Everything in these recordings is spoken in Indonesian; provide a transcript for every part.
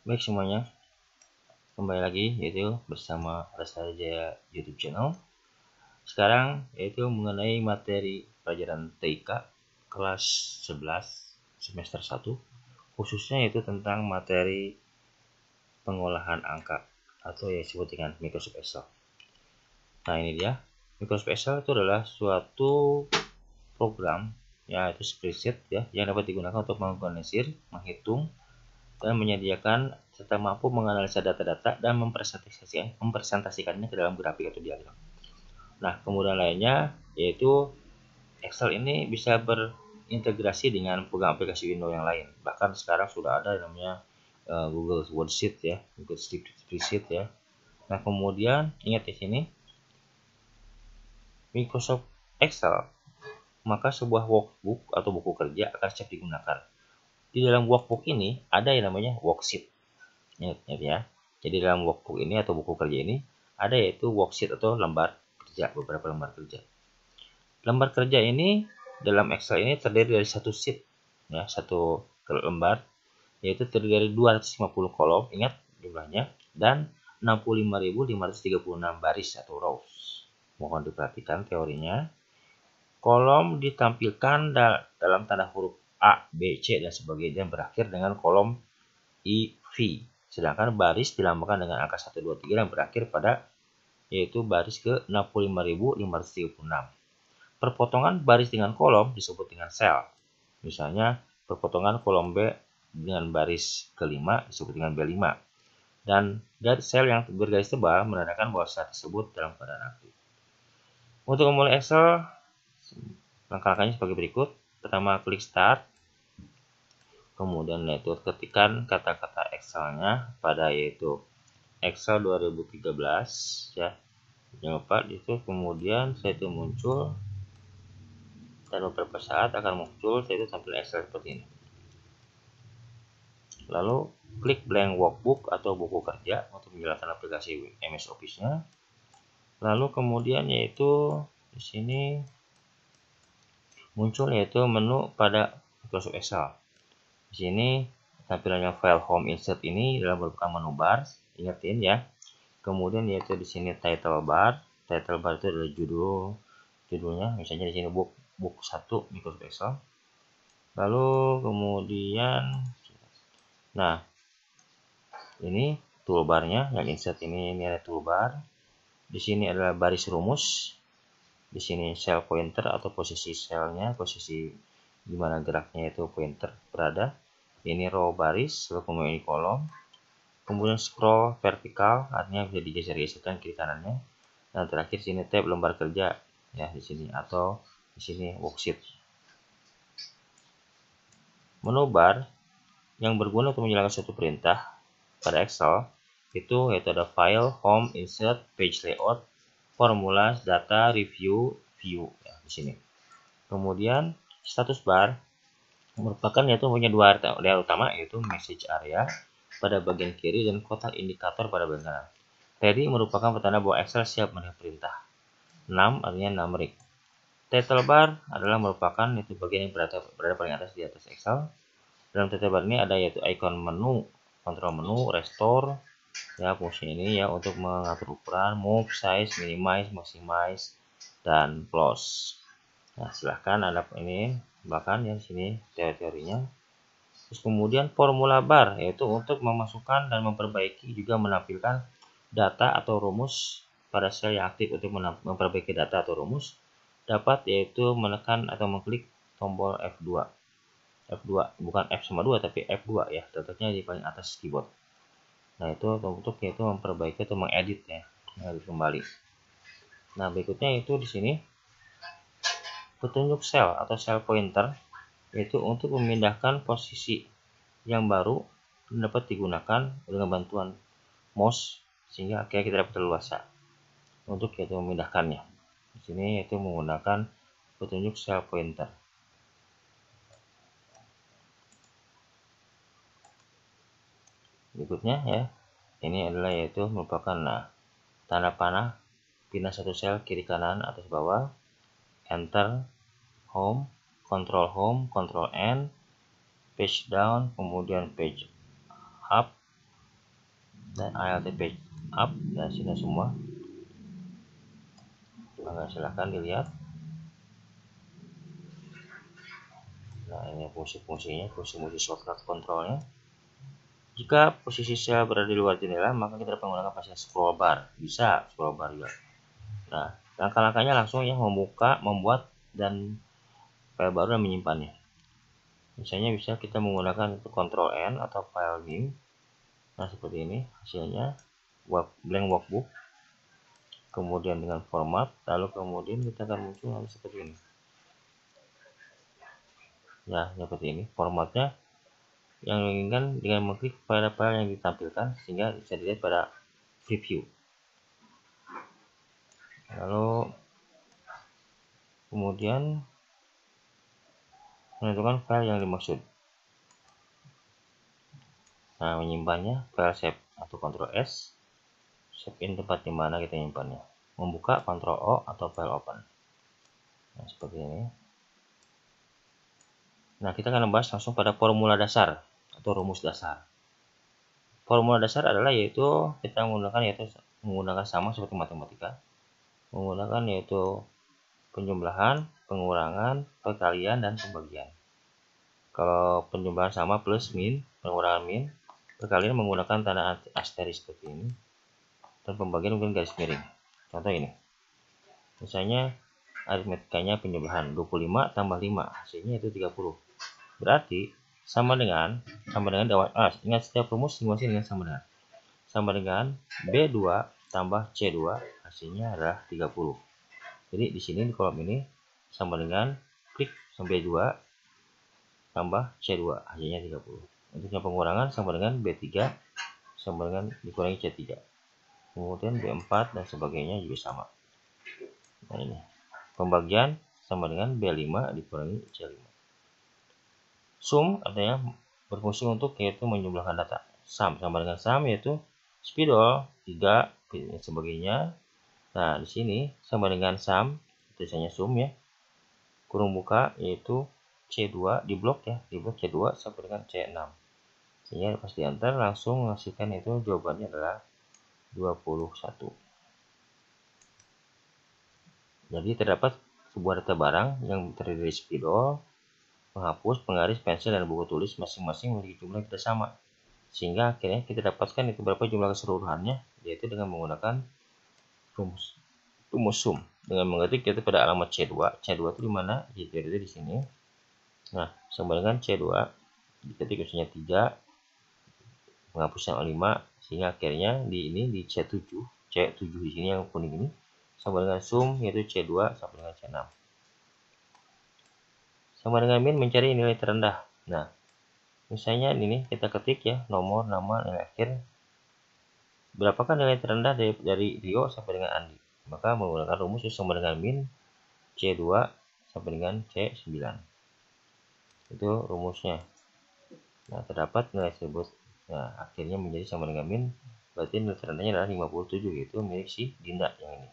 Baik semuanya, kembali lagi yaitu bersama Lestari Jaya YouTube channel. Sekarang yaitu mengenai materi pelajaran TIK kelas 11 semester 1, khususnya itu tentang materi pengolahan angka atau yang disebut dengan Microsoft Excel. Nah, ini dia. Microsoft Excel itu adalah suatu program yaitu spreadsheet ya yang dapat digunakan untuk mengorganisir, menghitung, dan menyediakan serta mampu menganalisa data-data dan mempresentasikannya ke dalam grafik atau diagram. Nah, kemudian lainnya yaitu Excel ini bisa berintegrasi dengan program aplikasi Windows yang lain. Bahkan sekarang sudah ada yang namanya Google Worksheet ya, Google Spreadsheet ya. Nah, kemudian ingat di sini Microsoft Excel, maka sebuah workbook atau buku kerja akan siap digunakan. Di dalam workbook ini ada yang namanya worksheet. Ingat ya. Jadi dalam workbook ini atau buku kerja ini ada yaitu worksheet atau lembar kerja, beberapa lembar kerja. Lembar kerja ini dalam Excel ini terdiri dari satu sheet ya, satu lembar, yaitu terdiri dari 250 kolom, ingat jumlahnya, dan 65.536 baris atau rows. Mohon diperhatikan teorinya. Kolom ditampilkan dalam tanda huruf A, B, C, dan sebagainya berakhir dengan kolom I, V. Sedangkan baris dilambangkan dengan angka 1, 2, 3 dan berakhir pada yaitu baris ke 65.536. Perpotongan baris dengan kolom disebut dengan sel. Misalnya perpotongan kolom B dengan baris ke-5 disebut dengan B5. Dan sel yang bergaris tebal menandakan bahwa sel tersebut dalam keadaan aktif. Untuk memulai Excel, langkah-langkahnya sebagai berikut. Pertama, klik Start. Kemudian yaitu ketikkan kata-kata Excel-nya pada yaitu Excel 2013 ya. Jangan lupa itu kemudian saya itu muncul dan beberapa saat akan muncul saya itu tampil Excel seperti ini. Lalu klik blank workbook atau buku kerja untuk menjalankan aplikasi MS Office-nya. Lalu kemudian yaitu di sini muncul yaitu menu pada Microsoft Excel. Di sini tampilannya file home insert ini adalah merupakan menu bar, ingatin ya. Kemudian yaitu di sini title bar. Title bar itu adalah judulnya, misalnya di sini book 1 Microsoft Excel. Lalu kemudian nah, ini toolbarnya yang insert ini ada toolbar. Di sini adalah baris rumus. Di sini cell pointer atau posisi selnya, posisi di mana geraknya itu pointer berada. Ini row baris, lalu kemudian ini kolom. Kemudian scroll vertikal, artinya bisa digeser-geserkan kiri kanannya. Dan terakhir sini tab lembar kerja ya di sini atau di sini worksheet. Menu bar yang berguna untuk menjalankan suatu perintah pada Excel itu yaitu ada file, home, insert, page layout, formula, data, review, view ya di sini. Kemudian status bar merupakan yaitu punya dua area utama yaitu message area pada bagian kiri dan kotak indikator pada bagian kanan. Ready merupakan petanda bahwa Excel siap menerima perintah. 6 artinya numeric. Title bar adalah merupakan itu bagian yang berada paling atas di atas Excel. Dalam title bar ini ada yaitu icon menu, kontrol menu, restore ya, fungsi ini ya untuk mengatur ukuran, move, size, minimize, maximize, dan close. Nah, silahkan ada ini bahkan ya sini teorinya. Terus kemudian formula bar yaitu untuk memasukkan dan memperbaiki juga menampilkan data atau rumus pada sel yang aktif. Untuk memperbaiki data atau rumus dapat yaitu menekan atau mengklik tombol F2. F2 bukan F sama 2 tapi F2 ya, letaknya di paling atas keyboard. Nah, itu untuk yaitu memperbaiki atau mengedit ya, mengedit kembali. Nah, berikutnya itu di sini petunjuk sel atau sel pointer yaitu untuk memindahkan posisi yang baru dapat digunakan dengan bantuan mouse sehingga akhirnya kita dapat leluasa untuk yaitu memindahkannya. Di sini yaitu menggunakan petunjuk sel pointer. Berikutnya ya, ini adalah yaitu merupakan tanda panah pindah satu sel kiri kanan atas bawah, enter, home, control N, page down, kemudian page up, dan ALT page up dan sini semua. Maka silahkan dilihat. Nah, ini fungsi-fungsinya, fungsi-fungsi shortcut kontrolnya. Jika posisi sel berada di luar jendela, maka kita dapat menggunakan fasilitas scroll bar. Bisa scroll bar juga. Nah, langkah-langkahnya langsung yang membuka, membuat, dan file baru dan menyimpannya. Misalnya bisa kita menggunakan Ctrl N atau file new. Nah, seperti ini hasilnya, blank workbook. Kemudian dengan format, lalu kemudian kita akan muncul seperti ini. Ya, seperti ini formatnya. Yang diinginkan dengan mengklik file-file yang ditampilkan sehingga bisa dilihat pada preview. Lalu kemudian menentukan file yang dimaksud. Nah, menyimpannya file save atau Ctrl S, save in tempat di mana kita menyimpannya. Membuka Ctrl O atau file open. Nah, seperti ini. Nah, kita akan membahas langsung pada formula dasar atau rumus dasar. Formula dasar adalah yaitu kita menggunakan sama seperti matematika, menggunakan yaitu penjumlahan, pengurangan, perkalian, dan pembagian. Kalau penjumlahan sama plus min, pengurangan min, perkalian menggunakan tanda asterisk seperti ini, dan pembagian mungkin garis miring. Contoh ini, misalnya aritmetikanya penjumlahan 25 tambah 5 hasilnya itu 30. Berarti sama dengan ingat setiap rumus simulasi dengan sama dengan B2 tambah C2 hasilnya adalah 30. Jadi di sini di kolom ini sama dengan klik B2 tambah C2 hasilnya 30. Untuk yang pengurangan sama dengan B3 sama dengan dikurangi C3. Kemudian B4 dan sebagainya juga sama. Nah, ini pembagian sama dengan B5 dikurangi C5. Sum artinya berfungsi untuk yaitu menjumlahkan data. Sum sama dengan sum yaitu spidol 3 dan sebagainya. Nah, di sini sama dengan sum, tulisannya sum ya. Kurung buka yaitu C2 di blok ya, di blok C2 sama dengan C6. Sehingga pas diantar langsung menghasilkan itu jawabannya adalah 21. Jadi terdapat sebuah data barang yang terdiri dari spidol, penghapus, penggaris, pensil, dan buku tulis masing-masing memiliki jumlah yang tidak sama. Sehingga akhirnya kita dapatkan itu berapa jumlah keseluruhannya, yaitu dengan menggunakan rumus sum. Dengan mengetik yaitu pada alamat C2. C2 itu di mana? Yaitu di sini. Nah, sama dengan C2 diketik misalnya 3, menghapusnya 5, sehingga akhirnya di C7 di sini yang kuning ini sama dengan sum yaitu C2 sama dengan C6. Sama dengan min mencari nilai terendah. Nah, misalnya ini kita ketik ya nomor, nama, nilai akhir. Berapakah nilai terendah dari Rio sampai dengan Andi? Maka menggunakan rumus sama dengan min C2 sampai dengan C9. Itu rumusnya. Nah, terdapat nilai tersebut. Nah, akhirnya menjadi sama dengan min. Berarti nilai terendahnya adalah 57, yaitu milik si Dinda yang ini.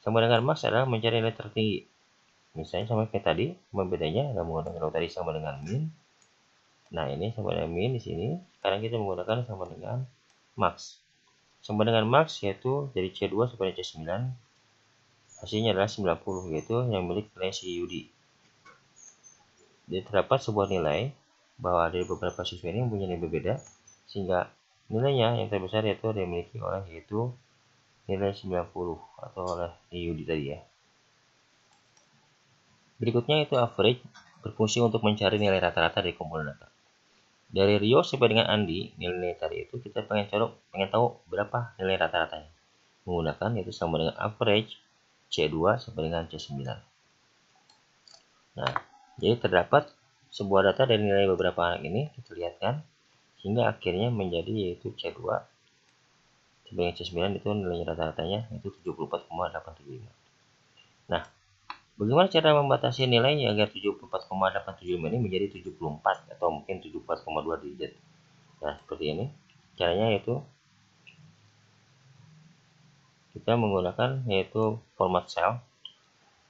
Sama dengan max adalah mencari nilai tertinggi. Misalnya sama kayak tadi, bedanya nggak menggunakan kalau tadi sama dengan min. Nah, ini sama dengan min di sini. Sekarang kita menggunakan sama dengan max. Sama dengan max yaitu dari C2 sampai C9. Hasilnya adalah 90, yaitu yang milik nilai si Yudi. Jadi terdapat sebuah nilai bahwa dari beberapa siswa ini mempunyai nilai berbeda, sehingga nilainya yang terbesar yaitu dimiliki oleh yaitu nilai 90 atau oleh Yudi tadi ya. Berikutnya itu average, berfungsi untuk mencari nilai rata-rata dari kumpulan data. Dari Rio sampai dengan Andi, nilai tadi itu kita pengen tahu berapa nilai rata-ratanya. Menggunakan yaitu sama dengan average C2 sampai dengan C9. Nah, jadi terdapat sebuah data dari nilai beberapa anak ini kita lihat kan, sehingga akhirnya menjadi yaitu C2 sampai dengan C9 itu nilai rata-ratanya itu 74,875. Nah, bagaimana cara membatasi nilainya agar 74,875 ini menjadi 74 atau mungkin 74,2 digit? Nah, seperti ini. Caranya yaitu kita menggunakan yaitu format cell.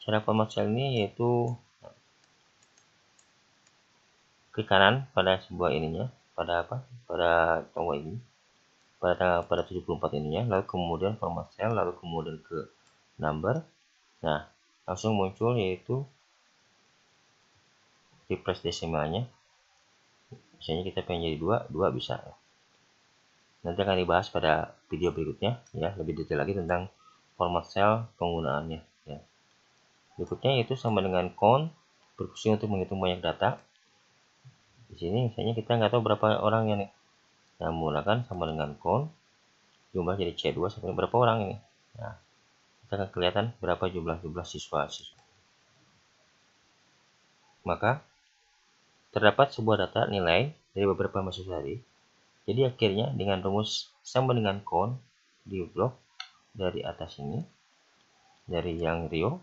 Cara format cell ini yaitu klik kanan pada sebuah ininya, pada tombol ini. pada 74 ininya, lalu kemudian format cell, lalu kemudian ke number. Nah, langsung muncul yaitu replace desimalnya. Misalnya kita pengen jadi 2 bisa. Nanti akan dibahas pada video berikutnya ya, lebih detail lagi tentang format cell penggunaannya ya. Berikutnya yaitu sama dengan count, berfungsi untuk menghitung banyak data. Di sini misalnya kita nggak tahu berapa orangnya nih. Nah, menggunakan sama dengan count, jumlah jadi C2 sampai berapa orang ini. Nah, kita akan kelihatan berapa jumlah siswa. Maka terdapat sebuah data nilai dari beberapa mahasiswa tadi. Jadi akhirnya dengan rumus sama dengan count di blok dari atas ini, dari yang Rio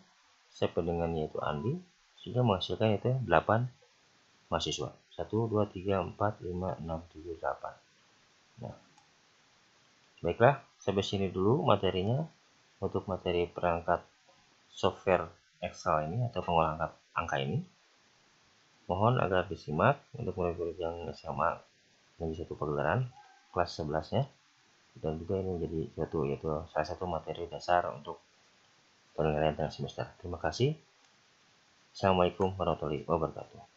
sampai dengan yaitu Andi, sehingga menghasilkan itu 8 mahasiswa. 1, 2, 3, 4, 5, 6, 7, 8. Nah, baiklah, sampai sini dulu materinya untuk materi perangkat software Excel ini atau pengolahan angka ini. Mohon agar disimak untuk murid-murid yang SMA lagi satu pagelaran kelas 11-nya, dan juga ini menjadi yaitu salah satu materi dasar untuk penilaian tengah semester. Terima kasih. Assalamualaikum warahmatullahi wabarakatuh.